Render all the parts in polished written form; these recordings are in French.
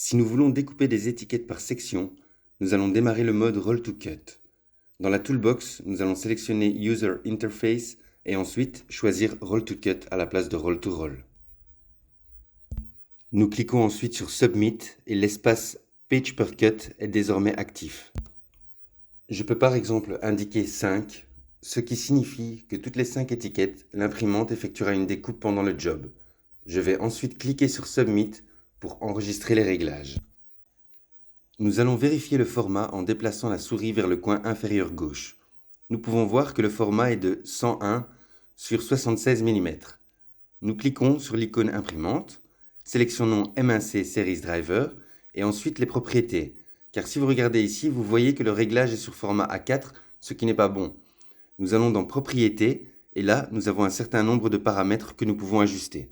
Si nous voulons découper des étiquettes par section, nous allons démarrer le mode Roll to Cut. Dans la toolbox, nous allons sélectionner User Interface et ensuite choisir Roll to Cut à la place de Roll to Roll. Nous cliquons ensuite sur Submit et l'espace Page per Cut est désormais actif. Je peux par exemple indiquer 5, ce qui signifie que toutes les 5 étiquettes, l'imprimante effectuera une découpe pendant le job. Je vais ensuite cliquer sur Submit pour enregistrer les réglages. Nous allons vérifier le format en déplaçant la souris vers le coin inférieur gauche. Nous pouvons voir que le format est de 101 sur 76 mm. Nous cliquons sur l'icône imprimante, sélectionnons M1C Series Driver et ensuite les propriétés. Car si vous regardez ici, vous voyez que le réglage est sur format A4, ce qui n'est pas bon. Nous allons dans Propriétés et là, nous avons un certain nombre de paramètres que nous pouvons ajuster.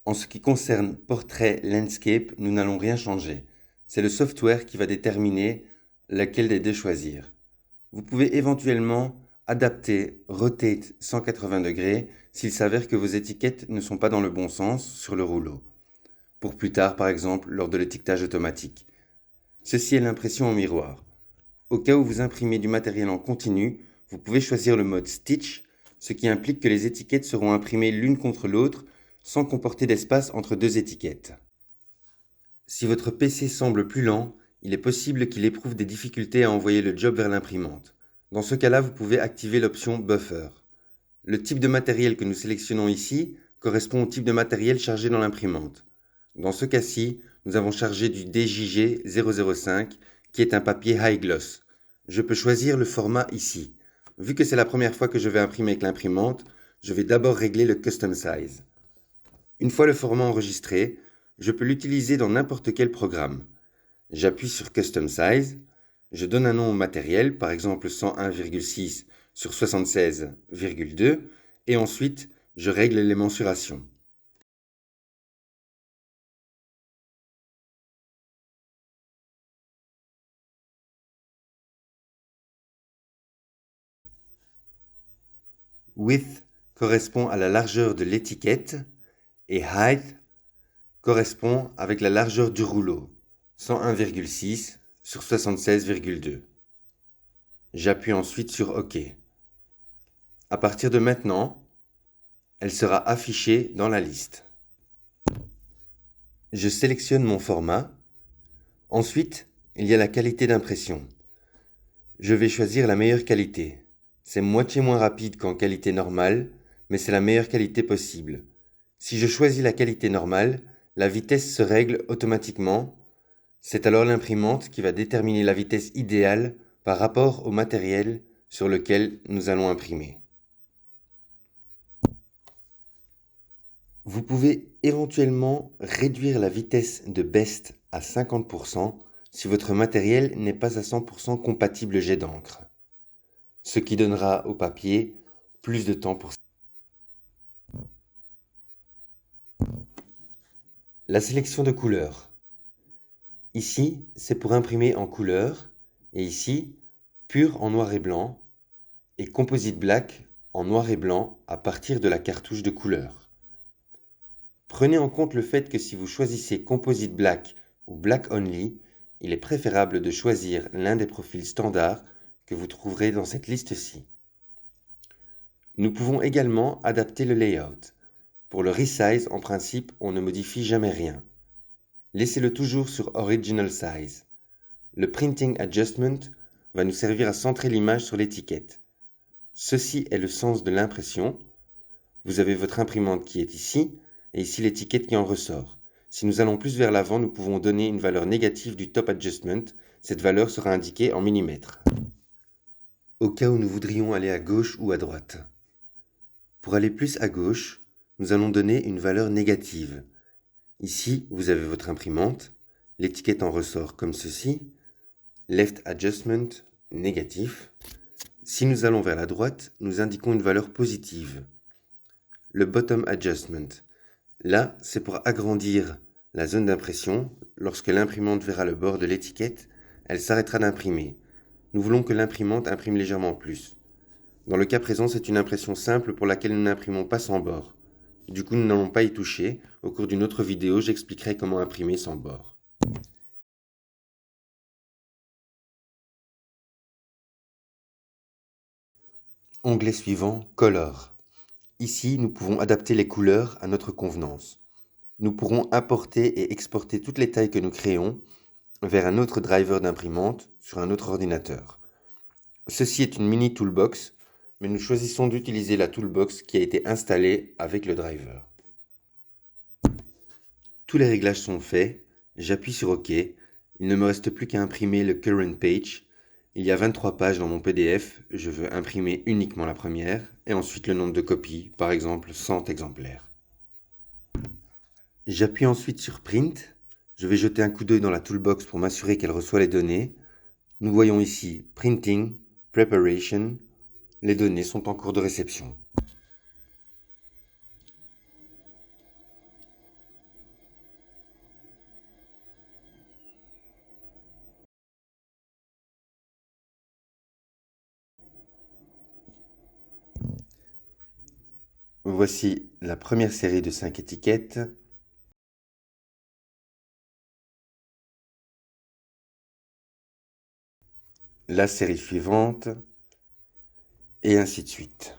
En ce qui concerne Portrait Landscape, nous n'allons rien changer. C'est le software qui va déterminer laquelle des deux choisir. Vous pouvez éventuellement adapter Rotate 180 degrés s'il s'avère que vos étiquettes ne sont pas dans le bon sens sur le rouleau. Pour plus tard, par exemple, lors de l'étiquetage automatique. Ceci est l'impression au miroir. Au cas où vous imprimez du matériel en continu, vous pouvez choisir le mode Stitch, ce qui implique que les étiquettes seront imprimées l'une contre l'autre sans comporter d'espace entre deux étiquettes. Si votre PC semble plus lent, il est possible qu'il éprouve des difficultés à envoyer le job vers l'imprimante. Dans ce cas-là, vous pouvez activer l'option Buffer. Le type de matériel que nous sélectionnons ici correspond au type de matériel chargé dans l'imprimante. Dans ce cas-ci, nous avons chargé du DJG 005 qui est un papier high gloss. Je peux choisir le format ici. Vu que c'est la première fois que je vais imprimer avec l'imprimante, je vais d'abord régler le Custom Size. Une fois le format enregistré, je peux l'utiliser dans n'importe quel programme. J'appuie sur Custom Size, je donne un nom au matériel, par exemple 101,6 sur 76,2, et ensuite je règle les mensurations. Width correspond à la largeur de l'étiquette et Height correspond avec la largeur du rouleau, 101,6 sur 76,2. J'appuie ensuite sur OK. À partir de maintenant, elle sera affichée dans la liste. Je sélectionne mon format. Ensuite, il y a la qualité d'impression. Je vais choisir la meilleure qualité. C'est moitié moins rapide qu'en qualité normale, mais c'est la meilleure qualité possible. Si je choisis la qualité normale, la vitesse se règle automatiquement. C'est alors l'imprimante qui va déterminer la vitesse idéale par rapport au matériel sur lequel nous allons imprimer. Vous pouvez éventuellement réduire la vitesse de Best à 50% si votre matériel n'est pas à 100% compatible jet d'encre, ce qui donnera au papier plus de temps pour ça. La sélection de couleurs. Ici, c'est pour imprimer en couleur, et ici, pur en noir et blanc, et Composite Black en noir et blanc à partir de la cartouche de couleur. Prenez en compte le fait que si vous choisissez Composite Black ou Black Only, il est préférable de choisir l'un des profils standards que vous trouverez dans cette liste-ci. Nous pouvons également adapter le layout. Pour le resize, en principe, on ne modifie jamais rien. Laissez-le toujours sur Original Size. Le Printing Adjustment va nous servir à centrer l'image sur l'étiquette. Ceci est le sens de l'impression. Vous avez votre imprimante qui est ici, et ici l'étiquette qui en ressort. Si nous allons plus vers l'avant, nous pouvons donner une valeur négative du Top Adjustment. Cette valeur sera indiquée en millimètres. Au cas où nous voudrions aller à gauche ou à droite. Pour aller plus à gauche, nous allons donner une valeur négative. Ici, vous avez votre imprimante, l'étiquette en ressort comme ceci, Left Adjustment, négatif. Si nous allons vers la droite, nous indiquons une valeur positive. Le Bottom Adjustment. Là, c'est pour agrandir la zone d'impression. Lorsque l'imprimante verra le bord de l'étiquette, elle s'arrêtera d'imprimer. Nous voulons que l'imprimante imprime légèrement plus. Dans le cas présent, c'est une impression simple pour laquelle nous n'imprimons pas sans bord. Du coup, nous n'allons pas y toucher. Au cours d'une autre vidéo, j'expliquerai comment imprimer sans bord. Onglet suivant, Color. Ici, nous pouvons adapter les couleurs à notre convenance. Nous pourrons importer et exporter toutes les tailles que nous créons vers un autre driver d'imprimante sur un autre ordinateur. Ceci est une mini toolbox, mais nous choisissons d'utiliser la toolbox qui a été installée avec le driver. Tous les réglages sont faits, j'appuie sur OK, il ne me reste plus qu'à imprimer le current page. Il y a 23 pages dans mon PDF, je veux imprimer uniquement la première, et ensuite le nombre de copies, par exemple 100 exemplaires. J'appuie ensuite sur Print, je vais jeter un coup d'œil dans la toolbox pour m'assurer qu'elle reçoit les données. Nous voyons ici Printing, Preparation, les données sont en cours de réception. Voici la première série de 5 étiquettes. La série suivante, et ainsi de suite.